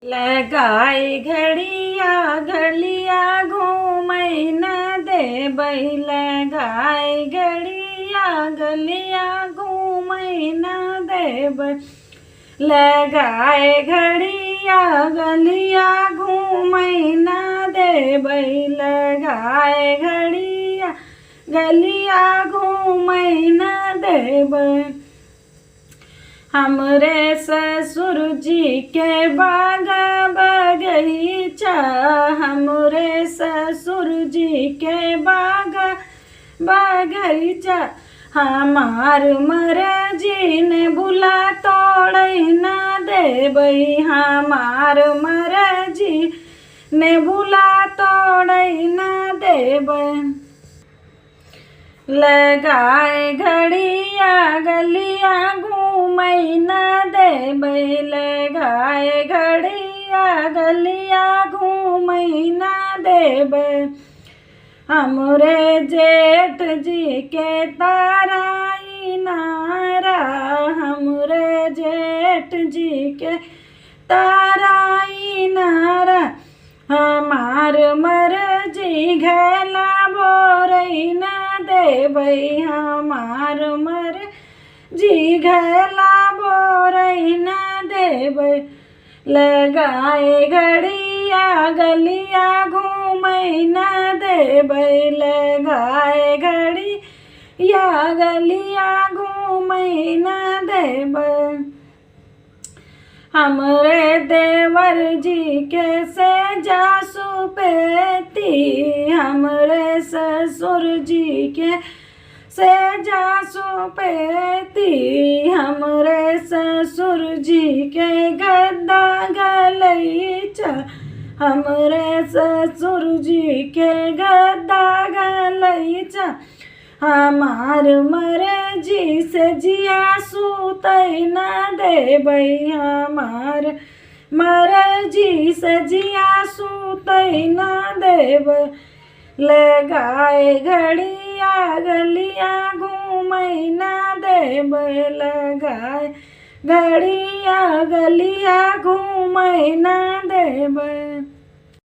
लगाई घड़िया गलिया घूमई न देबै। लगाई घड़िया गलिया घूमई न देबै। लगाए घड़िया गलिया घूमई न देबै। लगाए घड़िया गलिया घूमई न देबै। हमरे ससुर जी के बाग बगीचा। हमरे ससुर जी के बाग बगीचा। हमार मर्जी ने बुला तोड़ई न देबै। हमार मर्जी ने बुला तोड़ई न देबै। लगाए घड़िया गलिया घूमई न देबै। लगाए घड़िया गलिया घूमई न देबै। हमरे जेठ जी के ताराई नारा। हमरे जेठ जी के ताराई नारा। हमार मर्जी घला बोरई न देबै। हमार मर्जी घला बोरई न देबै। लगाए घड़िया गलिया घूमई न देबै। लगाए घड़िया गलिया घूमई न देबै। हमरे देवर जी के सेजा सुपेती। हमरे ससुर जी के सेजा सुपेती। हमरे ससुर जी के गद्दा गलईचा। हमरे ससुर जी के गद्दा गलईचा। हमार मर्जी से जिया सुतई न देबै। हमार मर्जी से जिया सुतई न देबै। लगाए घड़िया गलिया घूमई न देबै। लगाए घड़िया गलिया घूमई न देबै।